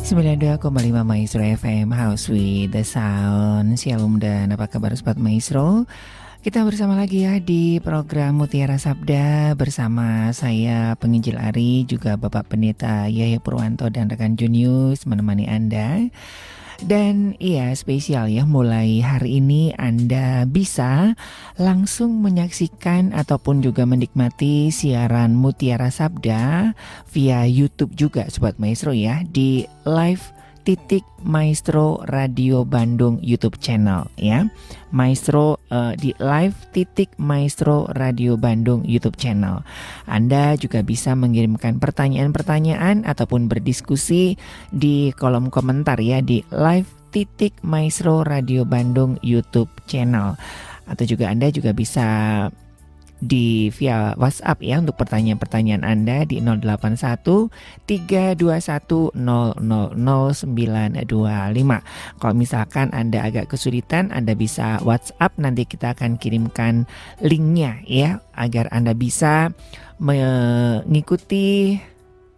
92,5 Maestro FM House with the Sound. Shalom dan apa kabar Sobat Maestro? Kita bersama lagi ya di program Mutiara Sabda bersama saya Penginjil Ari, juga Bapak Pendeta Yaya Purwanto dan rekan Junius menemani Anda. Dan iya spesial ya, mulai hari ini Anda bisa langsung menyaksikan ataupun juga menikmati siaran Mutiara Sabda via YouTube juga Sobat Maestro ya, di live.maestro Radio Bandung YouTube channel ya. Maestro di live.maestro Radio Bandung YouTube channel. Anda juga bisa mengirimkan pertanyaan-pertanyaan ataupun berdiskusi di kolom komentar ya di live.maestro Radio Bandung YouTube channel. Atau juga Anda juga bisa di via WhatsApp ya untuk pertanyaan-pertanyaan Anda di 081 321 000925. Kalau misalkan Anda agak kesulitan, Anda bisa WhatsApp, nanti kita akan kirimkan linknya ya agar Anda bisa mengikuti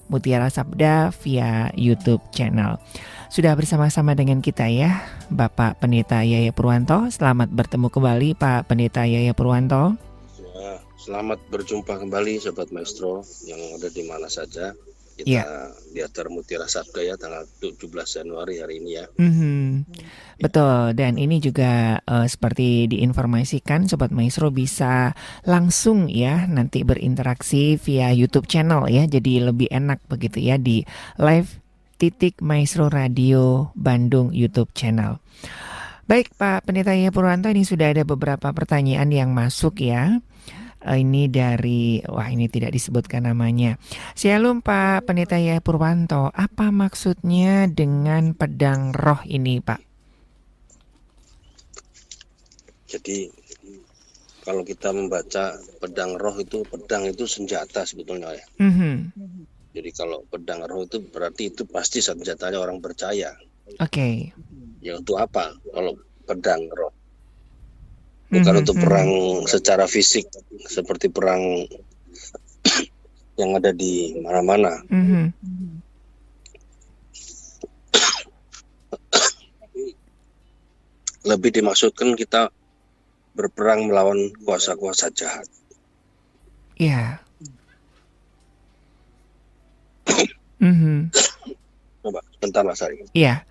Mutiara Sabda via YouTube channel. Sudah bersama-sama dengan kita ya Bapak Pendeta Yaya Purwanto. Selamat bertemu kembali Pak Pendeta Yaya Purwanto. Selamat berjumpa kembali Sobat Maestro yang ada di mana saja. Kita di acara Mutiara Sabda ya tanggal 17 Januari hari ini ya. Betul, dan ini juga seperti diinformasikan Sobat Maestro bisa langsung ya nanti berinteraksi via YouTube channel ya. Jadi lebih enak begitu ya di live.maestro Radio Bandung YouTube channel. Baik Pak Pendeta Yaya Purwanto, ini sudah ada beberapa pertanyaan yang masuk ya. Ini dari, ini tidak disebutkan namanya. Shalom Pak Pendeta Yaya Purwanto, apa maksudnya dengan pedang roh ini Pak? Jadi kalau kita membaca pedang roh itu, pedang itu senjata sebetulnya ya. Jadi kalau pedang roh itu berarti itu pasti senjatanya orang percaya. Oke. Ya untuk apa kalau pedang roh? Bukan untuk perang secara fisik seperti perang yang ada di mana-mana. Lebih dimaksudkan kita berperang melawan kuasa-kuasa jahat. Iya. Coba sebentar Mas Ari. Iya.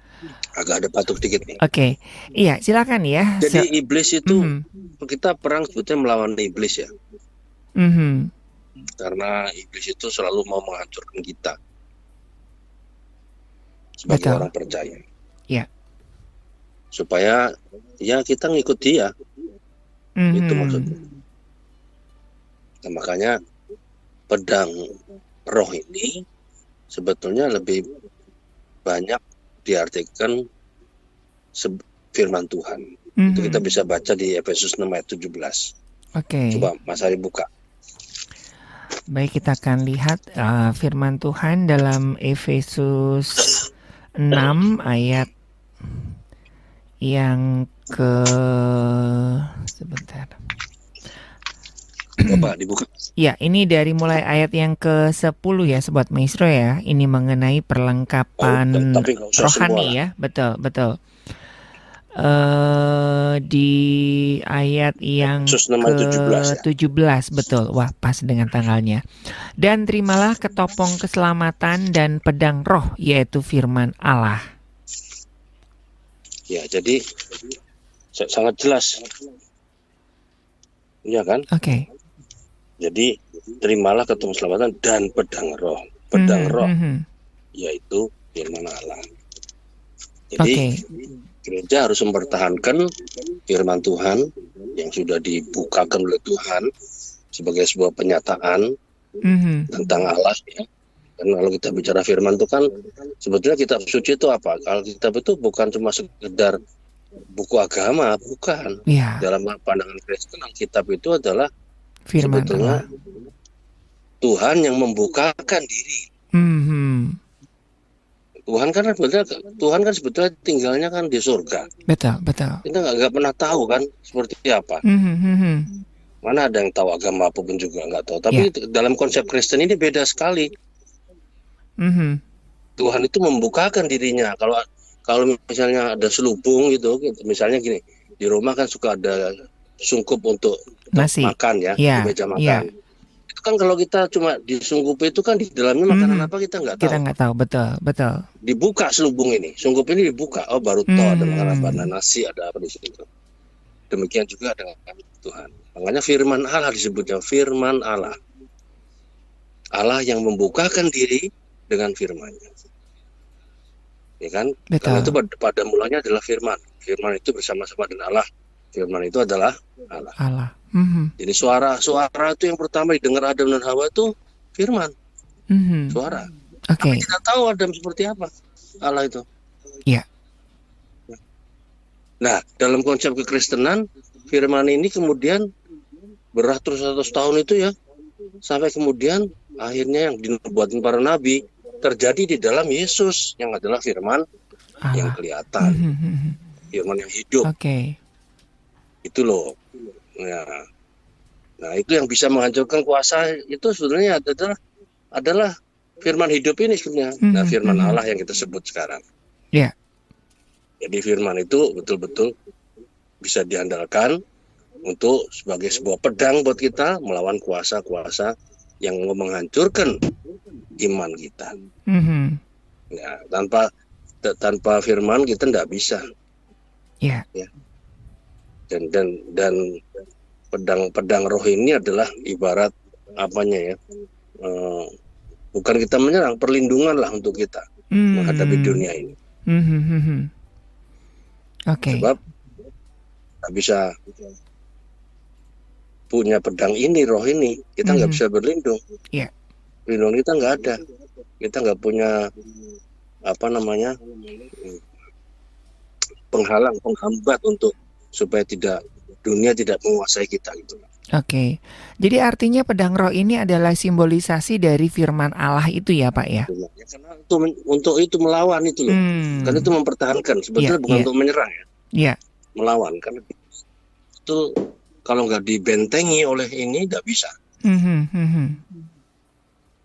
Agak ada batuk dikit nih. Oke. Iya, silakan ya. Jadi iblis itu kita perang sebetulnya melawan iblis ya. Karena iblis itu selalu mau menghancurkan kita sebagai orang percaya. Iya. Supaya ya kita ngikut dia. Itu maksudnya. Nah, makanya pedang roh ini sebetulnya lebih banyak diartikan firman Tuhan. Itu kita bisa baca di Efesus 6 ayat 17. Oke. Coba Mas Ari buka. Baik, kita akan lihat firman Tuhan dalam Efesus 6 ayat yang sebentar. Coba dibuka. Ya, ini dari mulai ayat yang ke-10 ya Sobat Maestro ya. Ini mengenai perlengkapan rohani ya. Betul. Di ayat yang ke-17 betul. Wah, pas dengan tanggalnya. Dan terimalah ketopong keselamatan dan pedang roh, yaitu firman Allah. Ya, jadi sangat jelas. Iya kan? Oke. Jadi terimalah ketopong keselamatan dan pedang roh. Pedang roh yaitu firman Allah. Jadi gereja harus mempertahankan firman Tuhan yang sudah dibukakan oleh Tuhan sebagai sebuah penyataan tentang Allah ya. Dan kalau kita bicara firman itu kan sebetulnya kitab suci itu apa? Kalau kitab itu bukan cuma sekedar buku agama, bukan. Yeah. Dalam pandangan Kristen, kitab itu adalah firman sebetulnya Allah. Tuhan yang membukakan diri. Tuhan kan sebetulnya tinggalnya kan di surga. Betul. Kita nggak pernah tahu kan seperti apa. Mana ada yang tahu agama apapun juga nggak tahu. Tapi dalam konsep Kristen ini beda sekali. Tuhan itu membukakan dirinya. Kalau misalnya ada selubung gitu, misalnya gini, di Roma kan suka ada sungkup untuk nasi makan ya, di meja makan. Itu kan kalau kita cuma disungkup itu kan di dalamnya makanan apa kita nggak tahu. Kita nggak tahu, betul. Dibuka selubung ini, sungkup ini dibuka, oh baru tahu ada makanan apa, ada nasi, ada apa di situ. Demikian juga dengan Tuhan. Makanya firman Allah disebutnya firman Allah. Allah yang membukakan diri dengan firman-Nya. Ya kan? Betul. Karena itu pada mulanya adalah firman. Firman itu bersama-sama dengan Allah. Firman itu adalah Allah. Jadi suara itu yang pertama didengar Adam dan Hawa itu firman. Suara. Tapi tidak tahu Adam seperti apa Allah itu. Iya. Nah, dalam konsep kekristenan, firman ini kemudian beratus-ratus tahun itu ya, sampai kemudian akhirnya yang dinubuatin para nabi terjadi di dalam Yesus yang adalah firman Allah yang kelihatan, firman yang hidup. Itu loh. Nah, itu yang bisa menghancurkan kuasa itu sebenarnya adalah firman hidup ini sebenarnya. Nah, firman Allah yang kita sebut sekarang. Iya. Jadi firman itu betul-betul bisa diandalkan untuk sebagai sebuah pedang buat kita melawan kuasa-kuasa yang menghancurkan iman kita. Ya, tanpa firman kita tidak bisa. Ya. Dan pedang roh ini adalah ibarat apanya ya? Bukan kita menyerang, perlindungan lah untuk kita menghadapi dunia ini. Sebab tak bisa punya pedang ini, roh ini, kita nggak bisa berlindung. Lindung kita nggak ada. Kita nggak punya penghambat untuk supaya dunia tidak menguasai kita gitu. Jadi artinya pedang roh ini adalah simbolisasi dari firman Allah itu ya Pak ya? Karena untuk itu melawan itu loh. Karena itu mempertahankan. Sebetulnya bukan untuk menyerang ya. Melawan. Karena itu kalau nggak dibentengi oleh ini nggak bisa.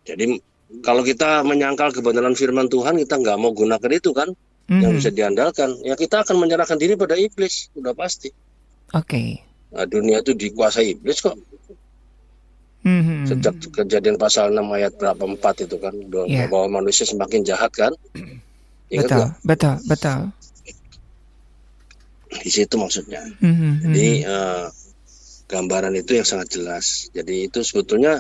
Jadi kalau kita menyangkal kebenaran firman Tuhan, kita nggak mau gunakan itu kan, yang bisa diandalkan. Ya kita akan menyerahkan diri pada iblis, udah pasti. Nah, dunia itu dikuasai iblis kok. Sejak Kejadian pasal 6 ayat berapa 4 itu kan, bahwa manusia semakin jahat kan. Betul. Di situ maksudnya. Jadi gambaran itu yang sangat jelas. Jadi itu sebetulnya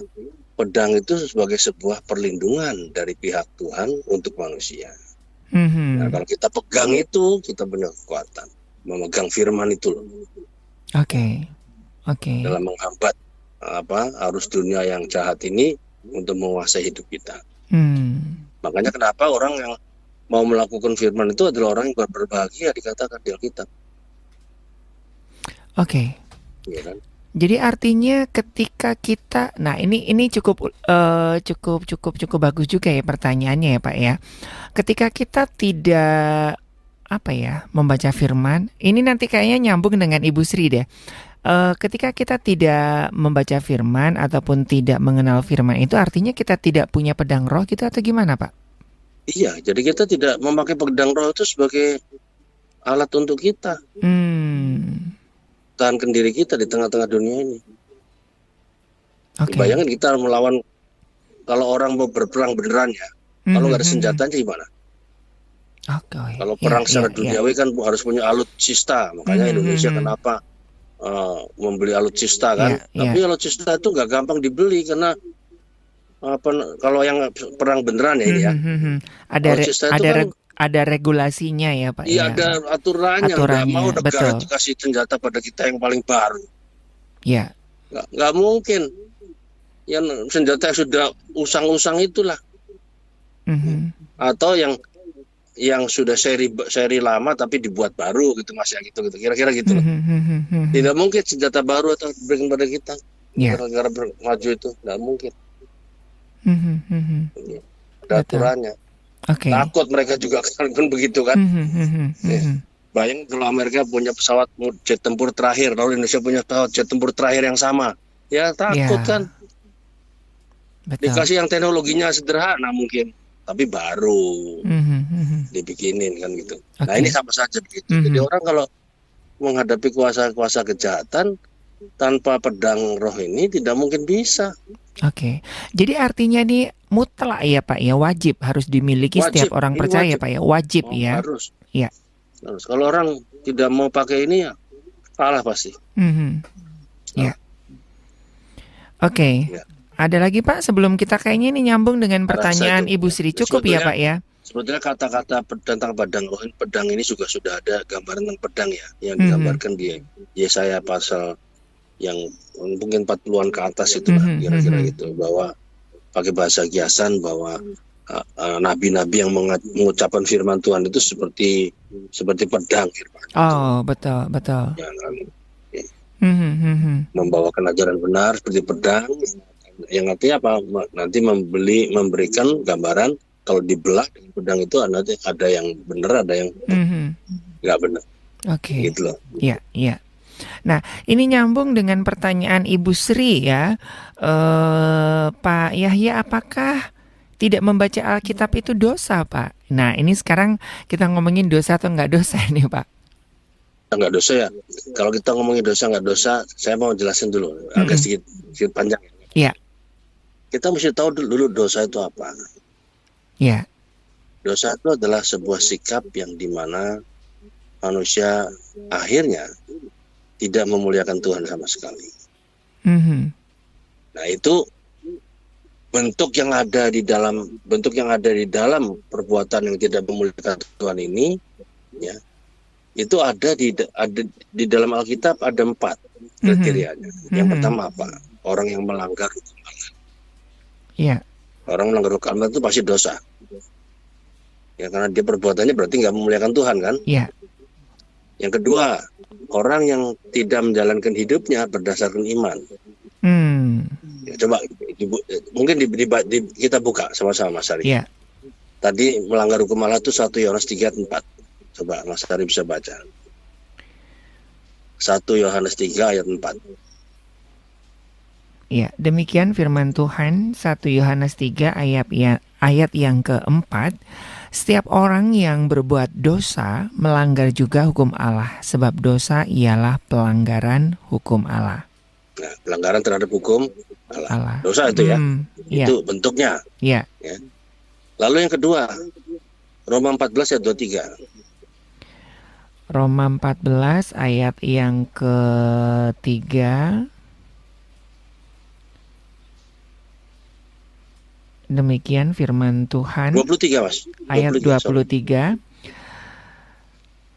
pedang itu sebagai sebuah perlindungan dari pihak Tuhan untuk manusia. Nah, kalau kita pegang itu, kita benar kekuatan memegang firman itu loh. Dalam menghambat arus dunia yang jahat ini untuk menguasai hidup kita. Makanya kenapa orang yang mau melakukan firman itu adalah orang yang berbahagia dikatakan di Alkitab. Ya kan? Jadi artinya ketika kita, nah ini cukup bagus juga ya pertanyaannya ya Pak ya. Ketika kita tidak membaca firman, ini nanti kayaknya nyambung dengan Ibu Sri deh. Ketika kita tidak membaca firman ataupun tidak mengenal firman itu artinya kita tidak punya pedang roh gitu atau gimana Pak? Iya, jadi kita tidak memakai pedang roh itu sebagai alat untuk kita. Tahankan diri kita di tengah-tengah dunia ini. Bayangkan kita melawan, kalau orang mau berperang beneran ya, kalau nggak ada senjatanya gimana? Kalau perang secara duniawi kan harus punya alutsista, makanya Indonesia kenapa membeli alutsista kan? Tapi alutsista itu nggak gampang dibeli karena kalau yang perang beneran ya ini ya, alutsista itu kan ada regulasinya ya Pak. Iya, ada aturannya. Nggak mau negara kasih senjata pada kita yang paling baru. Iya. Nggak mungkin. Yang senjata yang sudah usang-usang itulah. Atau yang sudah seri lama tapi dibuat baru gitu Mas ya gitu. Kira-kira gitu loh. Tidak mungkin senjata baru atau diberikan pada kita. Negara maju itu nggak mungkin. Ada aturannya. Takut mereka juga kan begitu kan. Bayangin kalau Amerika punya pesawat jet tempur terakhir, lalu Indonesia punya pesawat jet tempur terakhir yang sama, ya takut kan. Dikasih yang teknologinya sederhana mungkin, tapi baru dibikinin kan gitu. Nah ini sama saja begitu. Jadi orang kalau menghadapi kuasa-kuasa kejahatan tanpa pedang roh ini tidak mungkin bisa. Oke. Jadi artinya nih mutlak ya Pak ya, wajib harus dimiliki setiap orang percaya Pak ya, wajib ya. Harus. Ya. Harus. Kalau orang tidak mau pakai ini ya kalah pasti. Ya. Oke. Ya. Ada lagi Pak sebelum kita kayaknya ini nyambung dengan pertanyaan Ibu Sri, cukup ya Pak ya? Sebetulnya kata-kata tentang pedang ini juga sudah ada gambaran tentang pedang ya, yang digambarkan di Yesaya pasal yang mungkin 40-an ke atas itu lah, kira-kira gitu, bahwa pakai bahasa kiasan bahwa nabi-nabi yang mengucapkan firman Tuhan itu seperti pedang firman. Oh, betul. Membawakan ajaran benar seperti pedang, yang artinya apa? Nanti memberikan gambaran kalau dibelah dengan pedang itu nanti ada yang benar, ada yang nggak benar. Oke. Gitu loh. Iya. Nah, ini nyambung dengan pertanyaan Ibu Sri ya, Pak Yahya, apakah tidak membaca Alkitab itu dosa, Pak? Nah, ini sekarang kita ngomongin dosa atau nggak dosa ini, Pak? Nggak dosa ya. Kalau kita ngomongin dosa nggak dosa, saya mau jelasin dulu, agak sedikit panjang. Iya. Kita mesti tahu dulu dosa itu apa. Iya. Dosa itu adalah sebuah sikap yang dimana manusia akhirnya tidak memuliakan Tuhan sama sekali. Nah itu bentuk yang ada di dalam perbuatan yang tidak memuliakan Tuhan ini, ya, itu ada di dalam Alkitab ada 4 kriterianya. Yang pertama apa? Orang yang melanggar hukum Allah. Iya. Orang melanggar hukum Allah itu pasti dosa. Ya karena dia perbuatannya berarti nggak memuliakan Tuhan kan? Iya. Yang kedua, orang yang tidak menjalankan hidupnya berdasarkan iman. Ya, coba mungkin kita buka sama-sama Mas Ari. Iya. Tadi melanggar hukum Allah itu 1 Yohanes 3:4. Coba Mas Ari bisa baca. 1 Yohanes 3 ayat 4. Ya, demikian firman Tuhan 1 Yohanes 3 ayat yang keempat. Setiap orang yang berbuat dosa melanggar juga hukum Allah, sebab dosa ialah pelanggaran hukum Allah. Nah, pelanggaran terhadap hukum Allah. Dosa itu ya. Itu bentuknya. Ya. Lalu yang kedua, Roma 14 ayat 23. Roma 14 ayat yang ketiga. Demikian firman Tuhan. 23 Mas. Ayat 23.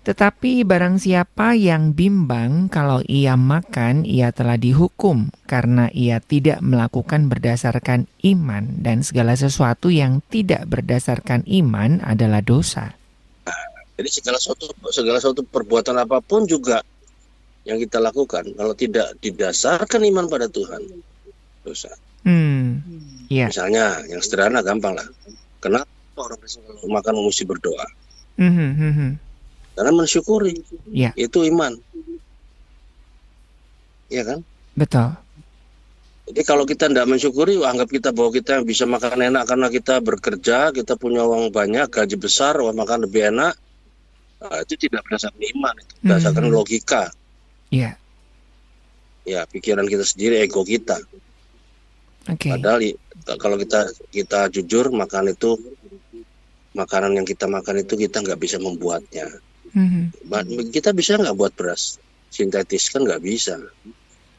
Tetapi barang siapa yang bimbang kalau ia makan, ia telah dihukum karena ia tidak melakukan berdasarkan iman, dan segala sesuatu yang tidak berdasarkan iman adalah dosa. Jadi segala suatu perbuatan apapun juga yang kita lakukan kalau tidak didasarkan iman pada Tuhan, dosa. Yeah. Misalnya yang sederhana gampang lah. Kenapa orang Kristen kalau makan mesti berdoa? Karena mensyukuri. Itu iman. Iya kan? Betul. Jadi kalau kita tidak mensyukuri, anggap kita bahwa kita bisa makan enak karena kita bekerja, kita punya uang banyak, gaji besar, makan lebih enak. Nah, itu tidak berdasarkan iman, itu berdasarkan logika. Iya. Ya, pikiran kita sendiri, ego kita. Padahal kalau kita jujur, makanan yang kita makan itu kita nggak bisa membuatnya. Kita bisa nggak buat beras sintetis, kan nggak bisa.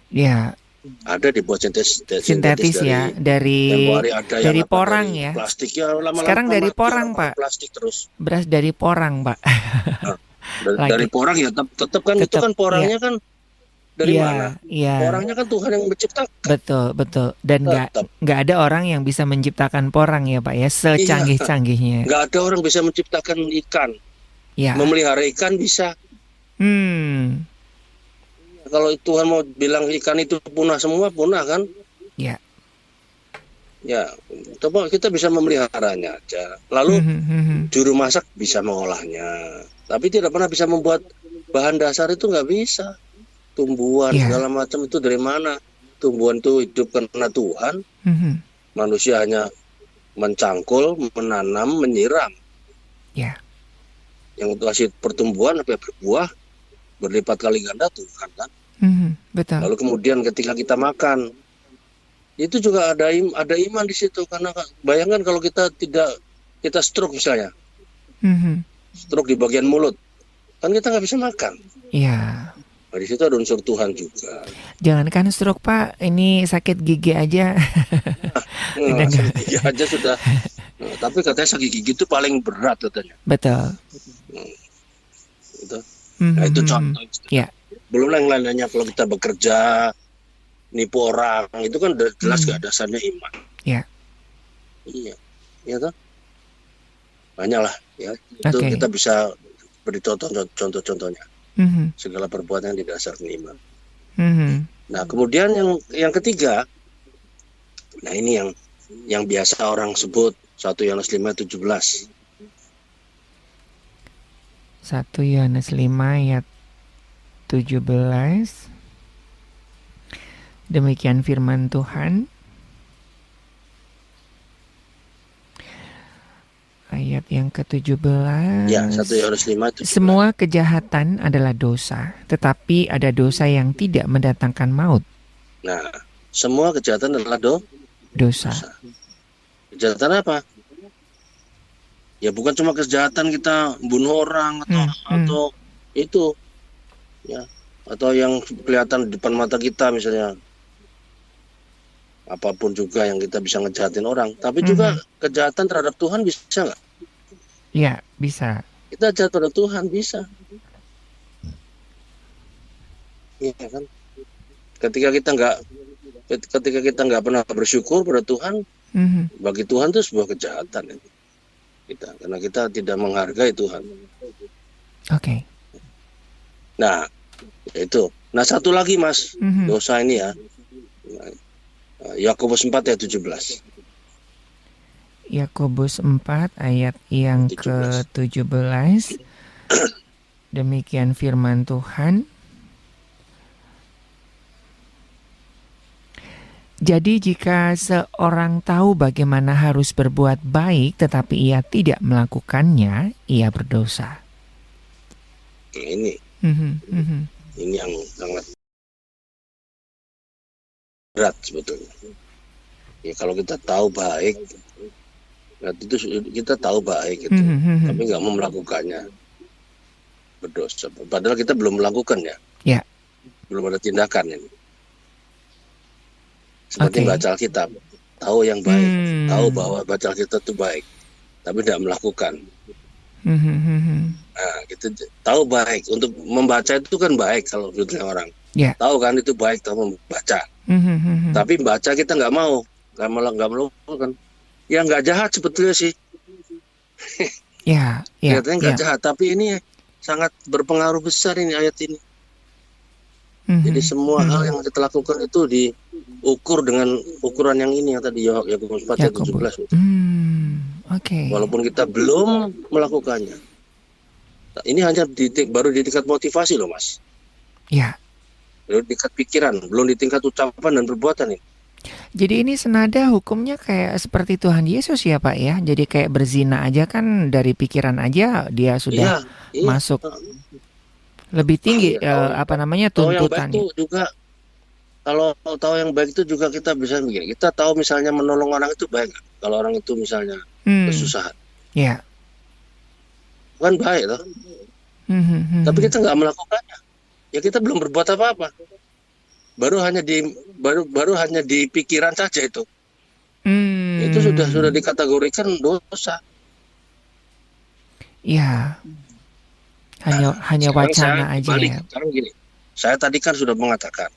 Ya. Ada dibuat sintetis ya, dari porang ya. Plastik ya, lama-lama sekarang dari porang Pak. Plastik terus. Beras dari porang Pak. Dari porang ya, tetap kan itu kan porangnya kan. Dari mana? Iya. Porangnya kan Tuhan yang menciptakan. Betul. Dan nggak ada orang yang bisa menciptakan porang ya Pak ya, secanggih-canggihnya. Nggak ada orang bisa menciptakan ikan. Ya. Memelihara ikan bisa. Kalau Tuhan mau bilang ikan itu punah semua, punah kan? Ya. Ya, coba kita bisa memeliharanya aja. Lalu juru masak bisa mengolahnya, tapi tidak pernah bisa membuat bahan dasar itu, nggak bisa. Tumbuhan segala macam itu dari mana? Tumbuhan itu hidup karena Tuhan. Manusia hanya mencangkul, menanam, menyiram. Ya. Yang untuk hasil pertumbuhan sampai berbuah berlipat kali ganda Tuhan kan. Betul. Lalu kemudian ketika kita makan, itu juga ada iman di situ, karena bayangkan kalau kita stroke misalnya, stroke di bagian mulut, kan kita nggak bisa makan. Iya. Nah, di situ ada unsur Tuhan juga. Jangankan stroke Pak, ini sakit gigi aja. Sakit gigi aja sudah. Nah, tapi katanya sakit gigi itu paling berat katanya. Betul. Gitu. Nah itu contoh. Ya. Belum yang lainnya kalau kita bekerja, nipu orang, itu kan jelas gak dasarnya iman. Ya. Iya, ya toh. Banyak lah ya. Itu kita bisa beri contoh-contohnya. Segala perbuatan yang didasarkan iman. Nah kemudian yang ketiga, nah ini yang biasa orang sebut 1 Yohanes 5:17. 1 Yohanes 5 ayat 17. Demikian firman Tuhan. Ayat yang ke-17. Ya, 1 Yohanes 5:17. Semua kejahatan adalah dosa, tetapi ada dosa yang tidak mendatangkan maut. Nah, semua kejahatan adalah dosa. Kejahatan apa? Ya bukan cuma kejahatan kita bunuh orang atau itu ya, atau yang kelihatan di depan mata kita misalnya, apapun juga yang kita bisa ngejahatin orang, tapi juga kejahatan terhadap Tuhan bisa nggak? Ya bisa. Kita jahat pada Tuhan bisa. Iya kan? Ketika kita nggak pernah bersyukur pada Tuhan, bagi Tuhan itu sebuah kejahatan kita, karena kita tidak menghargai Tuhan. Oke. Nah, itu. Nah, satu lagi Mas, dosa ini ya. Yakobus 4 ayat 17. Yakobus 4 ayat yang ke-17. Demikian firman Tuhan. Jadi jika seorang tahu bagaimana harus berbuat baik tetapi ia tidak melakukannya, ia berdosa. Ini yang sangat berat sebetulnya. Ya kalau kita tahu baik, itu kita tahu baik itu, tapi nggak mau melakukannya, berdosa. Padahal kita belum melakukannya. Ya. Belum ada tindakan ini. Seperti baca Alkitab, tahu yang baik, tahu bahwa baca Alkitab itu baik, tapi tidak melakukan. Nah, kita tahu baik, untuk membaca itu kan baik kalau menurut orang. Yeah. Tahu kan itu baik, tahu membaca. Tapi baca kita nggak mau, nggak melakukan. Ya nggak jahat sebetulnya sih. Kelihatannya nggak jahat, tapi ini sangat berpengaruh besar ini ayat ini. Jadi semua hal yang kita lakukan itu diukur dengan ukuran yang ini yang tadi Yakobus 4 ayat 17. Walaupun kita belum melakukannya. Nah, ini hanya baru di tingkat motivasi loh Mas. Ya. Baru di tingkat pikiran, belum di tingkat ucapan dan perbuatan ini. Jadi ini senada hukumnya kayak seperti Tuhan Yesus ya Pak ya. Jadi kayak berzina aja kan dari pikiran aja dia sudah masuk. Lebih tinggi tuntutannya. Yang baik itu juga, kalau tahu yang baik itu juga kita bisa begini. Kita tahu misalnya menolong orang itu baik. Kalau orang itu misalnya kesusahan, kan baik loh. Tapi kita nggak melakukannya. Ya kita belum berbuat apa-apa. Baru hanya di pikiran saja itu. Itu sudah dikategorikan dosa. Ya. Hanya wacana aja ya. Sekarang gini, saya tadi kan sudah mengatakan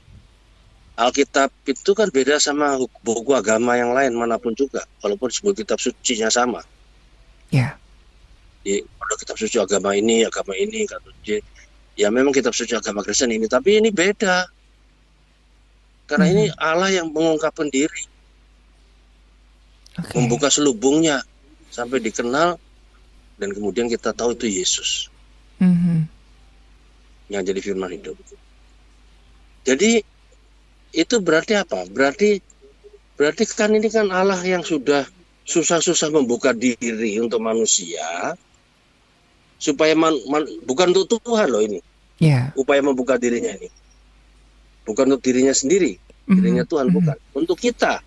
Alkitab itu kan beda sama buku agama yang lain manapun juga, walaupun sebuah kitab sucinya sama. Ya. Ada kitab suci agama ini, ya memang kitab suci agama Kristen ini, tapi ini beda. Karena ini Allah yang mengungkapkan diri, membuka selubungnya sampai dikenal, dan kemudian kita tahu itu Yesus. Yang jadi firman hidup. Jadi itu berarti apa? Berarti kan ini kan Allah yang sudah susah-susah membuka diri untuk manusia, supaya bukan untuk Tuhan loh ini. Upaya membuka dirinya ini. Bukan untuk dirinya sendiri, dirinya Tuhan, bukan. Untuk kita.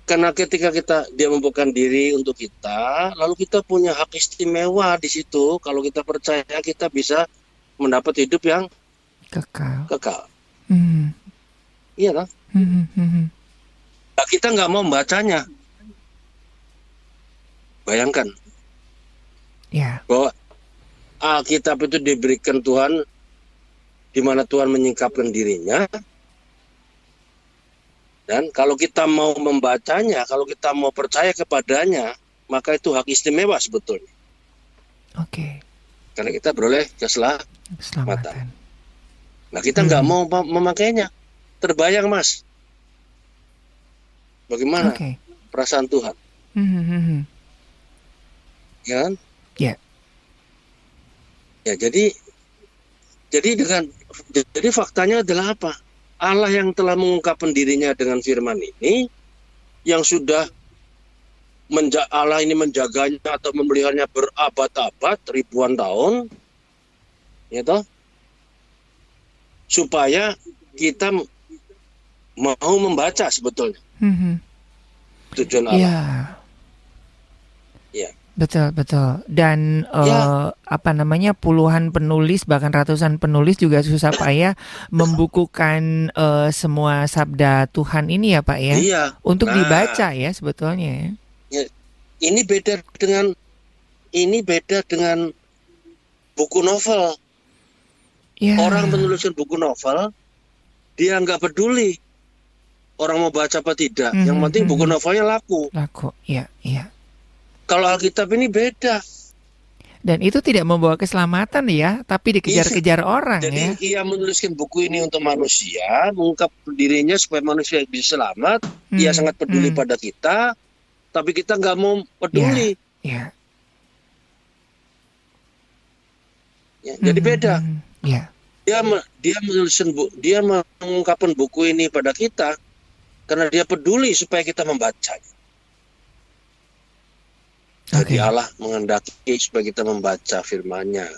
Karena ketika dia membuka diri untuk kita, lalu kita punya hak istimewa di situ. Kalau kita percaya, kita bisa mendapat hidup yang kekal. Iya kan? Nah, kita nggak mau membacanya. Bayangkan bahwa Alkitab itu diberikan Tuhan, di mana Tuhan menyingkapkan dirinya. Dan kalau kita mau membacanya, kalau kita mau percaya kepadanya, maka itu hak istimewa sebetulnya. Karena kita beroleh keselamatan. Nah, kita nggak mau memakainya. Terbayang, Mas, bagaimana perasaan Tuhan? Ya kan? Ya, jadi faktanya adalah apa? Allah yang telah mengungkapkan dirinya dengan firman ini, yang sudah Allah ini menjaganya atau memeliharanya berabad-abad, ribuan tahun, ya toh, supaya kita mau membaca sebetulnya tujuan Allah. Betul. Dan puluhan penulis, bahkan ratusan penulis juga susah payah membukukan semua sabda Tuhan ini ya Pak ya. Untuk dibaca ya sebetulnya. Ini beda dengan buku novel. Orang menuliskan buku novel, dia nggak peduli orang mau baca apa tidak. Yang penting buku novelnya laku. Iya. Kalau Alkitab ini beda. Dan itu tidak membawa keselamatan ya, tapi dikejar-kejar orang. Jadi ia menuliskan buku ini untuk manusia, mengungkap dirinya supaya manusia bisa selamat. Ia sangat peduli pada kita, tapi kita nggak mau peduli. Jadi beda. Dia mengungkapkan buku ini pada kita karena dia peduli supaya kita membacanya. Jadi Allah menghendaki supaya kita membaca firman-Nya.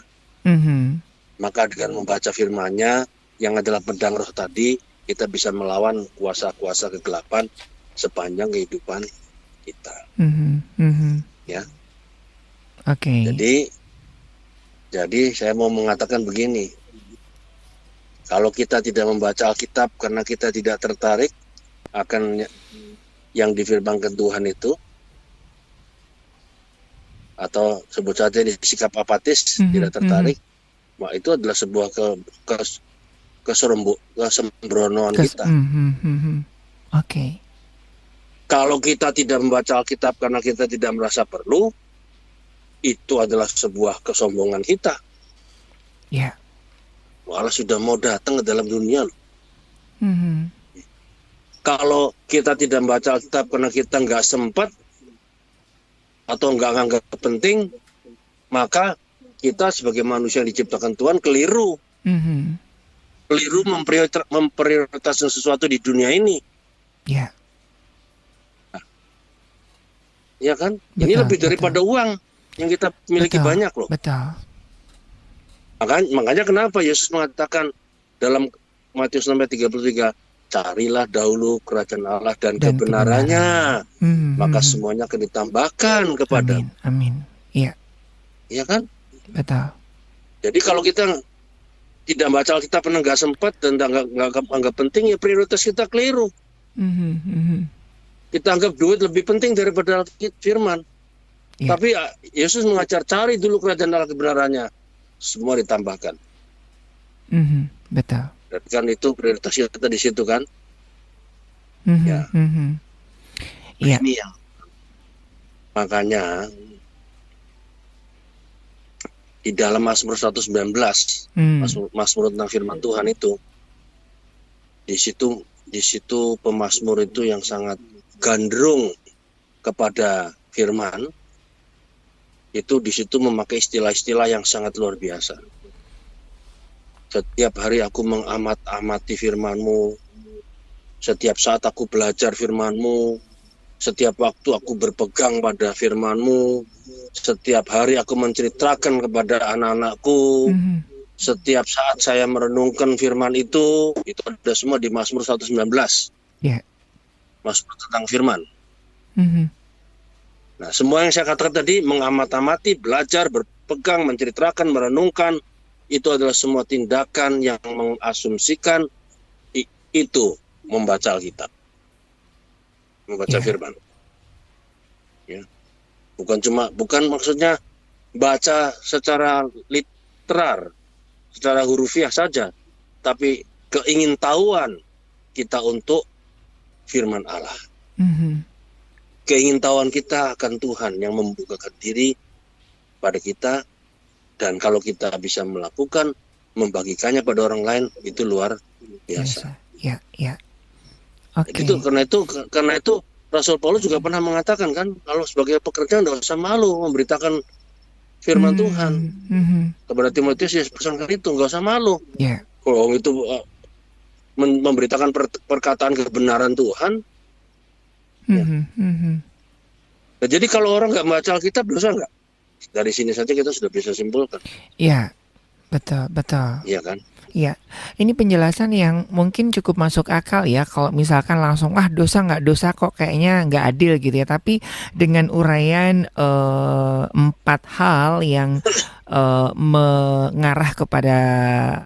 Maka dengan membaca firman-Nya yang adalah pedang roh tadi, kita bisa melawan kuasa-kuasa kegelapan sepanjang kehidupan kita. Ya. Jadi saya mau mengatakan begini. Kalau kita tidak membaca Alkitab karena kita tidak tertarik akan yang difirmankan Tuhan itu, atau sebut saja sikap apatis, tidak tertarik, maka itu adalah sebuah kesembronoan kita. Kalau kita tidak membaca Alkitab karena kita tidak merasa perlu, itu adalah sebuah kesombongan kita. Allah sudah mau datang ke dalam dunia. Kalau kita tidak membaca Alkitab karena kita nggak sempat atau nggak anggap penting, maka kita sebagai manusia yang diciptakan Tuhan keliru. Keliru memprioritaskan sesuatu di dunia ini. Ya kan? Ini lebih daripada uang yang kita miliki banyak loh. Makanya kenapa Yesus mengatakan dalam Matius 6:33, carilah dahulu kerajaan Allah dan kebenarannya, maka semuanya akan ditambahkan kepada. Amin. Iya. Iya kan? Betul. Jadi kalau kita tidak baca Alkitab karena nggak sempat dan nggak anggap penting, ya prioritas kita keliru. Kita anggap duit lebih penting daripada firman. Tapi Yesus mengajar, cari dulu kerajaan Allah kebenarannya, semua ditambahkan. Betul. Berarti kan itu prioritas kita di situ kan? Ini yang makanya di dalam Mazmur 119, Mazmur tentang firman Tuhan itu, di situ pemazmur itu yang sangat gandrung kepada firman, itu di situ memakai istilah-istilah yang sangat luar biasa. Setiap hari aku mengamat-amati firman-Mu. Setiap saat aku belajar firman-Mu. Setiap waktu aku berpegang pada firman-Mu, setiap hari aku menceritakan kepada anak-anakku, setiap saat saya merenungkan firman itu ada semua di Mazmur 119. Mazmur tentang firman. Nah, semua yang saya katakan tadi, mengamat-amati, belajar, berpegang, menceritakan, merenungkan, itu adalah semua tindakan yang mengasumsikan itu membaca Alkitab, membaca firman. Ya. Bukan maksudnya baca secara literar, secara hurufiah saja, tapi keingintahuan kita untuk firman Allah. Keingintahuan kita akan Tuhan yang membukakan diri pada kita, dan kalau kita bisa melakukan, membagikannya pada orang lain, itu luar biasa. Ya. Okay. Karena itu Rasul Paulus juga pernah mengatakan kan, kalau sebagai pekerja tidak usah malu memberitakan firman Tuhan kepada Timotius. Ya, pesankan itu nggak usah malu. Kalau itu memberitakan perkataan kebenaran Tuhan. Nah, jadi kalau orang nggak membaca Alkitab, dosa nggak? Dari sini saja kita sudah bisa simpulkan. Iya, betul. Iya kan? Iya, ini penjelasan yang mungkin cukup masuk akal ya. Kalau misalkan langsung dosa nggak dosa kok, kayaknya nggak adil gitu ya. Tapi dengan uraian 4 hal yang mengarah kepada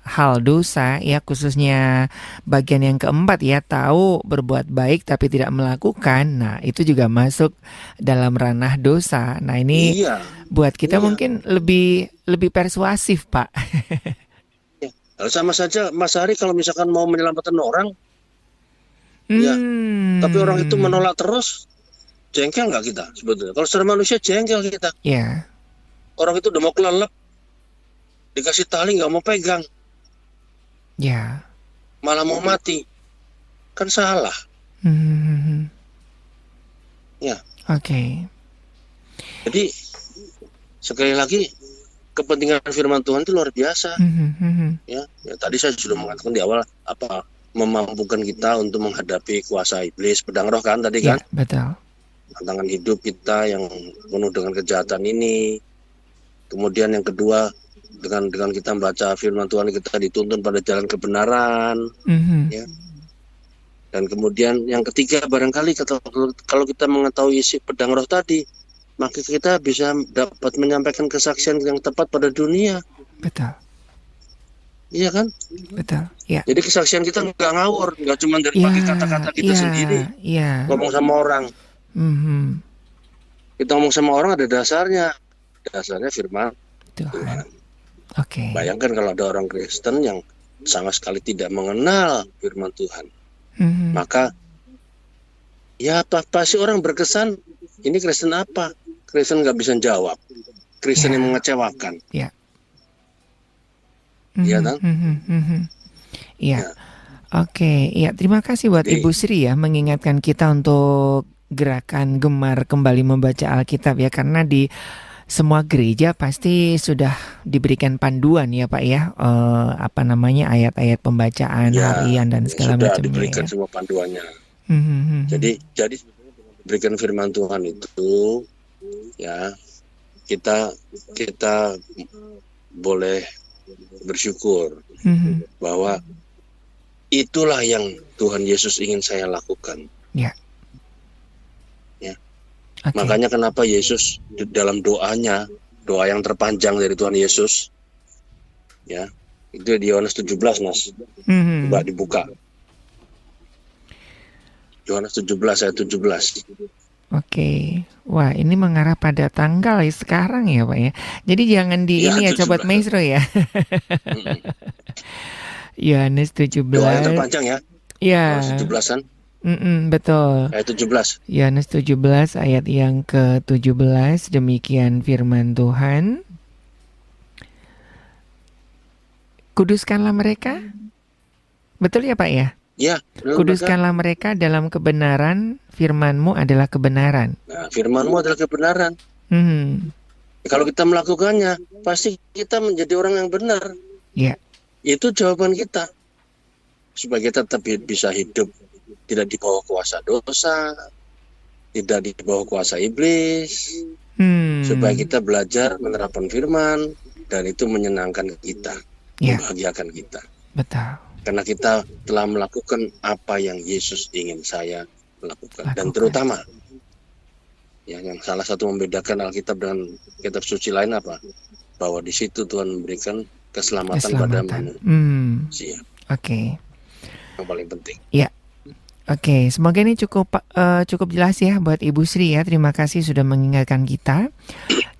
hal dosa ya, khususnya bagian yang keempat ya, tahu berbuat baik tapi tidak melakukan. Nah, itu juga masuk dalam ranah dosa. Nah, ini buat kita mungkin lebih persuasif, Pak. Sama saja Mas Hari kalau misalkan mau menyelamatkan orang, tapi orang itu menolak terus, jengkel nggak kita sebetulnya? Kalau secara manusia jengkel kita. Orang itu udah mau kelelep, dikasih tali nggak mau pegang, malah mau mati, kan salah. Jadi sekali lagi, kepentingan firman Tuhan itu luar biasa. Ya, tadi saya sudah mengatakan di awal, memampukan kita untuk menghadapi kuasa iblis, pedang roh kan tadi kan. Betul. Tantangan hidup kita yang penuh dengan kejahatan ini. Kemudian yang kedua, dengan kita membaca firman Tuhan, kita dituntun pada jalan kebenaran. Ya. Dan kemudian yang ketiga, barangkali kalau kita mengetahui isi pedang roh tadi, maka kita bisa dapat menyampaikan kesaksian yang tepat pada dunia. Betul. Iya kan? Betul. Ya. Jadi kesaksian kita nggak ngawur, nggak cuma dari kata-kata kita sendiri. Ngomong sama orang. Kita ngomong sama orang ada dasarnya firman Tuhan. Bayangkan kalau ada orang Kristen yang sama sekali tidak mengenal firman Tuhan, maka ya pasti orang berkesan, ini Kristen apa? Kristen nggak bisa jawab. Kristen yang mengecewakan. Iya kan? Iya. Oke, terima kasih buat Ibu Sri ya, mengingatkan kita untuk gerakan gemar kembali membaca Alkitab ya, karena di semua gereja pasti sudah diberikan panduan ya Pak ya, ayat-ayat pembacaan harian dan segala macamnya. Sudah diberikan semua panduannya. Jadi berikan firman Tuhan itu ya, kita boleh bersyukur bahwa itulah yang Tuhan Yesus ingin saya lakukan. Makanya kenapa Yesus dalam doanya, doa yang terpanjang dari Tuhan Yesus, ya, itu di Yohanes 17, Mas. Coba dibuka. Yohanes 17 ayat 17. Wah, ini mengarah pada tanggal ya sekarang ya Pak ya. Jadi jangan ini ya Sobat Maestro ya. Yohanes 17. Doa yang terpanjang ya. Yohanes 17-an. Betul. Ayat 17. Yohanes 17 ayat yang ke-17, demikian firman Tuhan. Kuduskanlah mereka. Betul ya Pak ya? Ya. Kuduskanlah mereka dalam kebenaran, firman-Mu adalah kebenaran. Nah, firman-Mu adalah kebenaran. Kalau kita melakukannya, pasti kita menjadi orang yang benar. Itu jawaban kita. Supaya kita tetap bisa hidup tidak di bawah kuasa dosa, tidak di bawah kuasa iblis, supaya kita belajar menerapkan firman, dan itu menyenangkan kita, membahagiakan kita. Betul. Karena kita telah melakukan apa yang Yesus ingin saya lakukan. Dan terutama, ya, yang salah satu membedakan Alkitab dengan kitab suci lain apa? Bahwa di situ Tuhan memberikan keselamatan. Pada manusia. Oke. Yang paling penting. Ya. Oke, semoga ini cukup jelas ya buat Ibu Sri ya. Terima kasih sudah mengingatkan kita.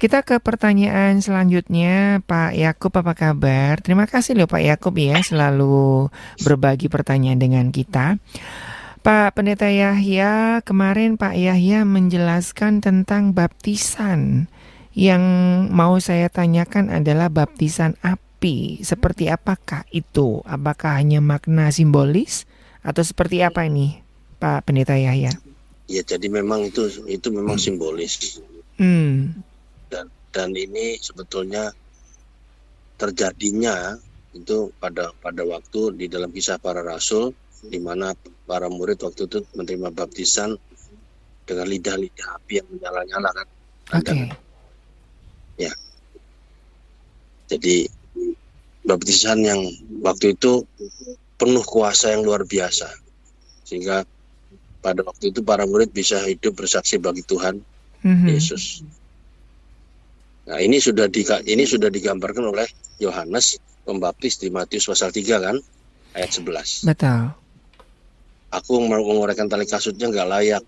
Kita ke pertanyaan selanjutnya, Pak Yakub, apa kabar? Terima kasih loh Pak Yakub ya, selalu berbagi pertanyaan dengan kita. Pak Pendeta Yahya, kemarin Pak Yahya menjelaskan tentang baptisan. Yang mau saya tanyakan adalah baptisan api. Seperti apakah itu? Apakah hanya makna simbolis? Atau seperti apa ini, Pak Pendeta Yahya? Ya, jadi memang itu memang simbolis. Dan ini sebetulnya terjadinya itu pada waktu di dalam Kisah Para Rasul, di mana para murid waktu itu menerima baptisan dengan lidah-lidah api yang menyala-nyala kan. Oke. Ya. Jadi baptisan yang waktu itu penuh kuasa yang luar biasa, sehingga pada waktu itu para murid bisa hidup bersaksi bagi Tuhan Yesus. Nah, ini sudah digambarkan oleh Yohanes Pembaptis di Matius pasal 3 kan, ayat 11. Betul. Aku menguraikan tali kasutnya nggak layak.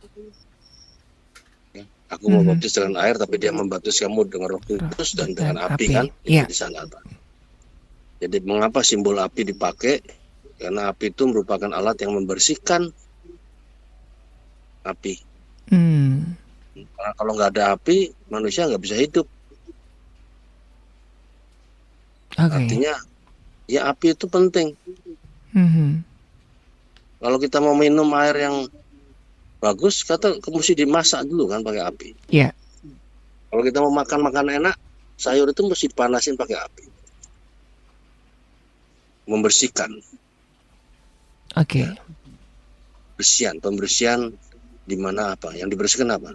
Aku mau baptis dengan air, tapi dia membaptis kamu dengan Roh Kudus dan dengan api kan? Itu di sana. Jadi mengapa simbol api dipakai? Karena api itu merupakan alat yang membersihkan api. Karena kalau nggak ada api, manusia nggak bisa hidup. Artinya, ya api itu penting. Kalau kita mau minum air yang bagus, mesti dimasak dulu kan pakai api. Iya. Kalau kita mau makan enak, sayur itu mesti dipanasin pakai api. Membersihkan. Oke. Pembersihan di mana apa? Yang dibersihkan apa?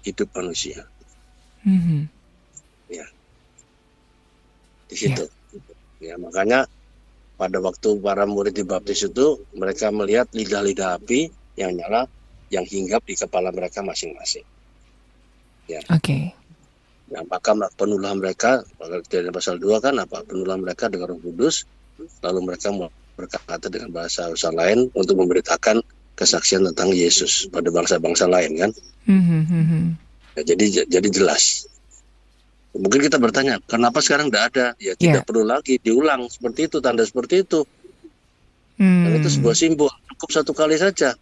Hidup manusia. Ya. Di situ. Ya, makanya pada waktu para murid dibaptis itu, mereka melihat lidah-lidah api yang nyala, yang hinggap di kepala mereka masing-masing. Ya. Oke. Nah, maka penulah mereka, dari pasal 2 kan apa? Penulah mereka dengan Roh Kudus, lalu mereka berkata dengan bahasa lain untuk memberitakan kesaksian tentang Yesus pada bangsa-bangsa lain kan. Ya, jadi jelas. Mungkin kita bertanya, kenapa sekarang tidak ada? Ya tidak perlu lagi diulang seperti itu, tanda seperti itu. Dan itu sebuah simbol, cukup satu kali saja.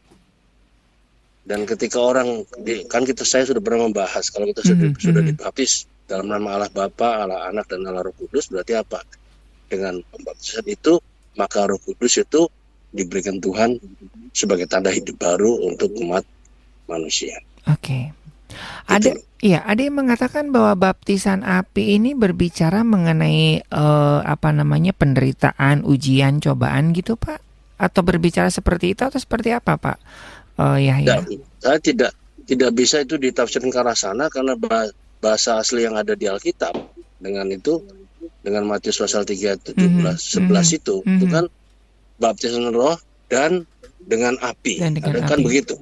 Dan ketika orang saya sudah pernah membahas, kalau kita sudah dibaptis dalam nama Allah Bapa, Allah Anak, dan Allah Roh Kudus, berarti apa? Dengan pembaptisan itu, maka Roh Kudus itu diberikan Tuhan sebagai tanda hidup baru untuk umat manusia. Oke. Ada yang mengatakan bahwa baptisan api ini berbicara mengenai penderitaan, ujian, cobaan gitu, Pak? Atau berbicara seperti itu atau seperti apa, Pak? Yahya. Saya tidak bisa itu ditafsirkan ke arah sana, karena bahasa asli yang ada di Alkitab dengan Matius pasal 3 11 itu kan baptisan roh dan dengan api. Kan begitu.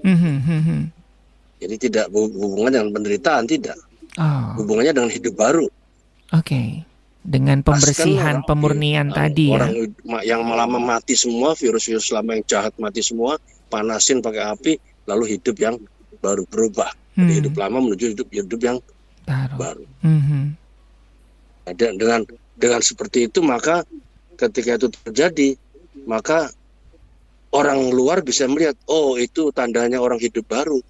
Jadi tidak hubungannya dengan penderitaan, tidak. Hubungannya dengan hidup baru. Oke. Dengan pembersihan, pemurnian tadi ya. Orang yang lama mati semua, virus-virus lama yang jahat mati semua, panasin pakai api, lalu hidup yang baru, berubah. Dari hidup lama menuju hidup yang baru. Dengan seperti itu, maka ketika itu terjadi, maka orang luar bisa melihat, oh itu tandanya orang hidup baru.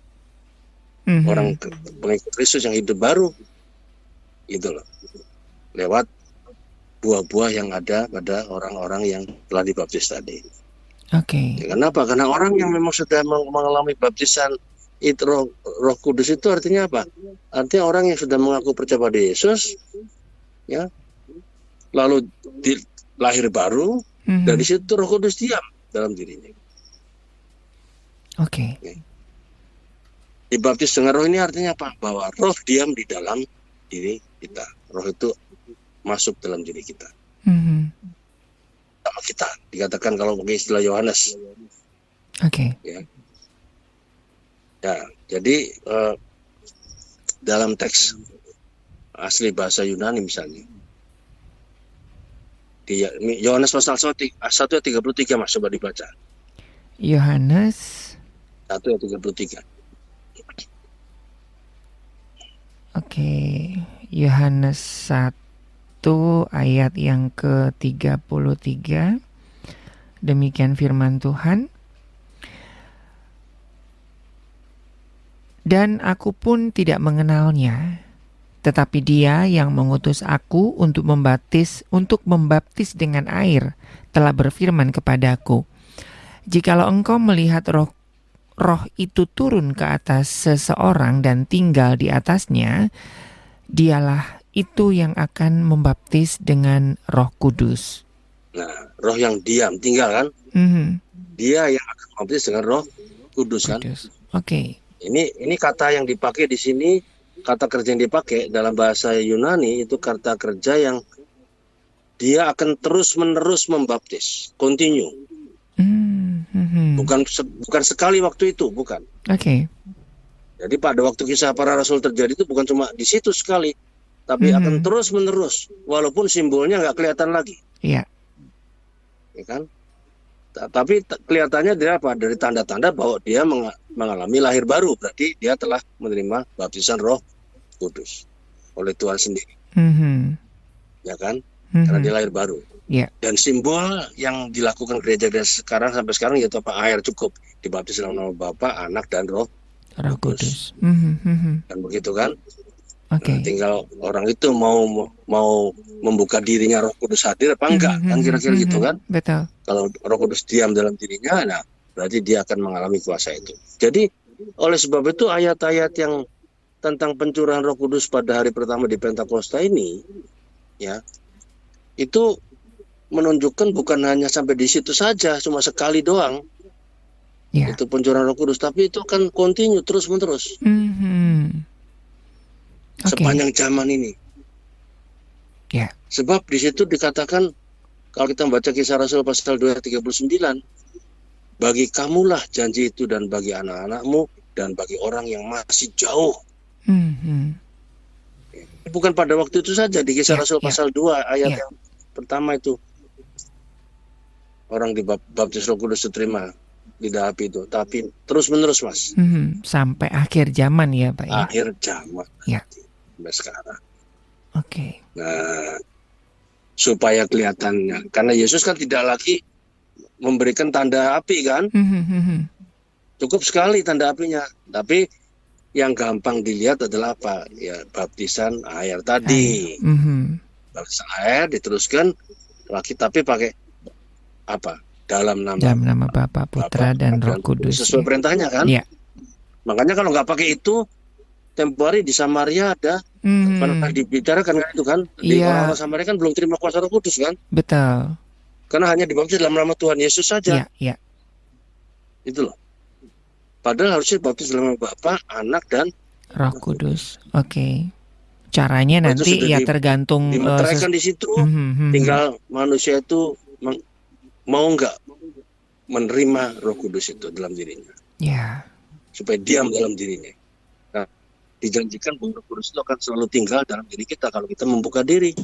Orang pengikut Kristus yang hidup baru. Gitu loh. Lewat buah-buah yang ada pada orang-orang yang telah dibaptis tadi. Oke. Ya, kenapa? Karena orang yang memang sudah mengalami baptisan itu Roh Kudus itu artinya apa? Artinya orang yang sudah mengaku percaya pada Yesus, ya, lalu lahir baru, dari situ Roh Kudus diam dalam dirinya. Oke. Dibaptis dengan roh ini artinya apa? Bahwa roh diam di dalam diri kita. Roh itu masuk dalam diri kita. Sama kita. Dikatakan kalau pakai istilah Yohanes. Oke. Ya. Jadi dalam teks asli bahasa Yunani misalnya. Di Yohanes pasal 1 ayat 33 Mas, coba dibaca. Yohanes 1 ayat 33. Oke, Yohanes 1 ayat yang ke-33. Demikian firman Tuhan. Dan aku pun tidak mengenalnya, tetapi Dia yang mengutus aku untuk membaptis dengan air telah berfirman kepadaku, jikalau engkau melihat roh itu turun ke atas seseorang dan tinggal di atasnya, dialah itu yang akan membaptis dengan Roh Kudus. Nah, roh yang diam tinggal kan? Dia yang akan membaptis dengan Roh Kudus kan? Oke. Ini kata yang dipakai di sini, kata kerja yang dipakai dalam bahasa Yunani itu kata kerja yang dia akan terus-menerus membaptis, continue. Bukan sekali waktu itu, bukan. Oke. Jadi pada waktu kisah para rasul terjadi itu bukan cuma di situ sekali, tapi akan terus-menerus, walaupun simbolnya nggak kelihatan lagi. Iya. Ya kan? Tapi kelihatannya dia apa? Dari tanda-tanda bahwa dia mengalami lahir baru, berarti dia telah menerima baptisan Roh Kudus oleh Tuhan sendiri. Ya kan? Karena dia lahir baru. Yeah. Dan simbol yang dilakukan gereja sekarang sampai sekarang yaitu apa? Air cukup dibaptis dalam nama Bapa, Anak dan Roh Kudus. Dan begitu kan? Okay. Nah, tinggal orang itu mau membuka dirinya Roh Kudus hadir apa enggak? Kan kira-kira gitu kan? Betul. Kalau Roh Kudus diam dalam dirinya, nah berarti dia akan mengalami kuasa itu. Jadi oleh sebab itu ayat-ayat yang tentang pencurahan Roh Kudus pada hari pertama di Pentakosta ini, ya, itu menunjukkan bukan hanya sampai di situ saja, cuma sekali doang. Yeah. Itu pencurahan Roh Kudus, tapi itu kan continue terus-menerus. Sepanjang zaman ini. Yeah. Sebab di situ dikatakan, kalau kita membaca Kisah Rasul pasal 2 ayat 39, bagi kamulah janji itu dan bagi anak-anakmu dan bagi orang yang masih jauh. Bukan pada waktu itu saja, di Kisah Rasul pasal 2 ayat yang pertama itu. Orang dibaptis Roh Kudus diterima lidah api itu, tapi terus-menerus Mas. Sampai akhir zaman ya Pak ya? Akhir zaman. Ya. Sampai sekarang. Oke. Nah, supaya kelihatannya, karena Yesus kan tidak lagi memberikan tanda api kan? Cukup sekali tanda apinya, tapi yang gampang dilihat adalah apa? Ya, baptisan air tadi. Baptisan air diteruskan lagi, tapi pakai apa? Dalam nama Bapa, Putra dan Roh Kudus. Sesuai perintahnya kan? Ya. Makanya kalau nggak pakai itu, tempo hari di Samaria ada pernah dibicarakan kan itu kan? Di orang-orang Samaria kan belum terima kuasa Roh Kudus kan? Betul. Karena hanya dibaptis dalam nama Tuhan Yesus saja. Iya. Itu loh. Padahal harusnya baptis dalam nama Bapa, Anak dan Roh Kudus. Oke. Caranya nanti ya tergantung dimeteraikan di situ. Tinggal manusia itu mau nggak menerima Roh Kudus itu dalam dirinya. Ya. Supaya diam dalam dirinya. Nah, dijanjikan bahwa Roh Kudus itu akan selalu tinggal dalam diri kita kalau kita membuka diri.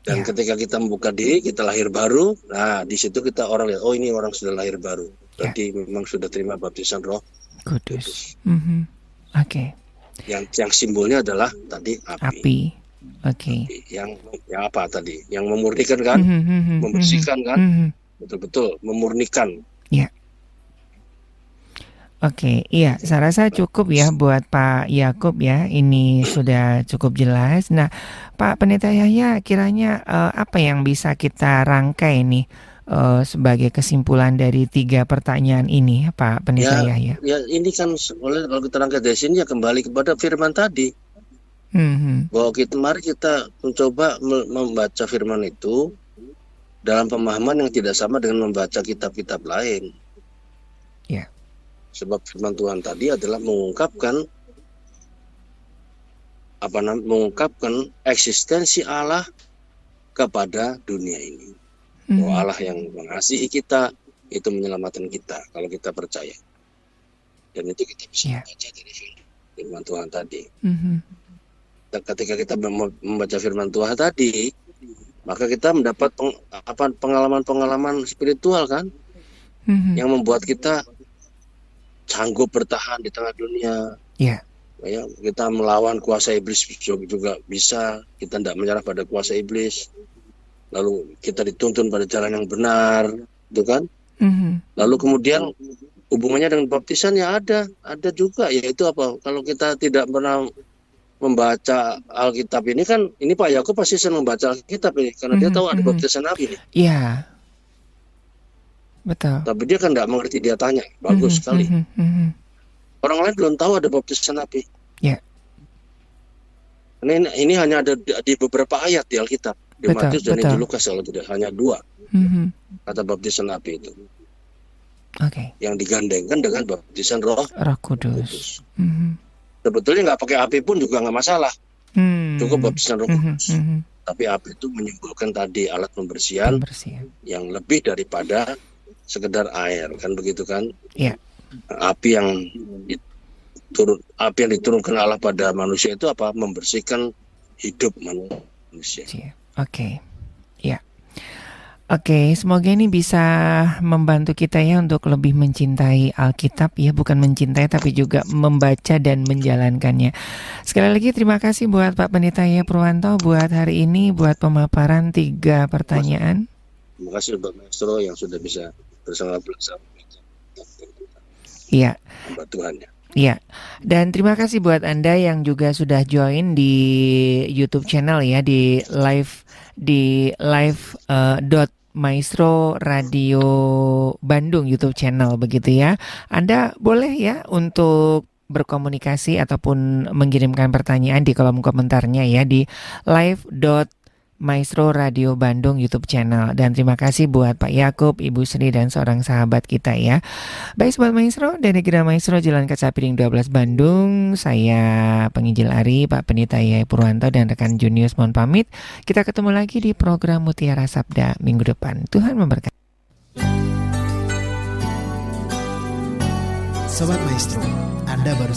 Dan ketika kita membuka diri, kita lahir baru. Nah, di situ kita orang lihat, oh ini orang sudah lahir baru. Berarti memang sudah terima baptisan Roh Kudus. Oke. Yang simbolnya adalah tadi api. Oke. Yang apa tadi? Yang memurnikan kan? Membersihkan kan? Betul-betul memurnikan. Ya. Oke, iya, saya rasa cukup ya buat Pak Yakub ya. Ini sudah cukup jelas. Nah, Pak Pendeta Yahya, kiranya apa yang bisa kita rangkai nih sebagai kesimpulan dari 3 pertanyaan ini, Pak Pendeta Yahya? Ya, ini kan kalau kita rangkai dari sini ya kembali kepada firman tadi. Bahwa mari kita mencoba membaca firman itu dalam pemahaman yang tidak sama dengan membaca kitab-kitab lain. Ya. Sebab firman Tuhan tadi adalah mengungkapkan eksistensi Allah kepada dunia ini. Bahwa Allah yang mengasihi kita itu menyelamatkan kita kalau kita percaya. Dan itu kita bisa baca dari firman Tuhan tadi. Ketika kita membaca firman Tuhan tadi, maka kita mendapat pengalaman-pengalaman spiritual kan, yang membuat kita sanggup bertahan di tengah dunia. Ya, kita melawan kuasa iblis juga bisa. Kita tidak menyerah pada kuasa iblis. Lalu kita dituntun pada jalan yang benar, itu kan? Lalu kemudian hubungannya dengan baptisan ya ada juga, yaitu apa? Kalau kita tidak pernah membaca Alkitab ini kan, ini Pak Yakub pasti senang membaca Alkitab ini, karena dia tahu ada baptisan api nih. Iya, betul. Tapi dia kan tidak mengerti, dia tanya, bagus sekali. Orang lain belum tahu ada baptisan api. Ya. Ini hanya ada di beberapa ayat di Alkitab, di Matius dan di Lukas, kalau tidak hanya 2 kata baptisan api itu. Yang digandengkan dengan baptisan Roh Kudus. Sebetulnya nggak pakai api pun juga nggak masalah, cukup baptisan Roh Kudus. Tapi api itu menyimbolkan tadi alat pembersihan yang lebih daripada sekedar air, kan begitu kan? Iya. Api yang diturunkan Allah pada manusia itu apa? Membersihkan hidup manusia. Oke, semoga ini bisa membantu kita ya untuk lebih mencintai Alkitab ya, bukan mencintai tapi juga membaca dan menjalankannya. Sekali lagi terima kasih buat Pak Pendeta Yaya Purwanto buat hari ini, buat pemaparan 3 pertanyaan. Terima kasih Pak Maestro yang sudah bisa bersama-sama. Iya. Hamba Tuhan ya. Iya, dan terima kasih buat Anda yang juga sudah join di YouTube channel ya, di live.maestro Radio Bandung YouTube channel begitu ya. Anda boleh ya untuk berkomunikasi ataupun mengirimkan pertanyaan di kolom komentarnya ya di live.maestro Radio Bandung YouTube channel. Dan terima kasih buat Pak Yakub, Ibu Sri dan seorang sahabat kita ya. Baik Sobat Maestro, dari Gereja Maestro Jalan Kaca Piring 12 Bandung, saya penginjil Ari, Pak Pendeta Yaya Purwanto dan rekan Junius mohon pamit. Kita ketemu lagi di program Mutiara Sabda minggu depan. Tuhan memberkati. Sobat Maestro, Anda baru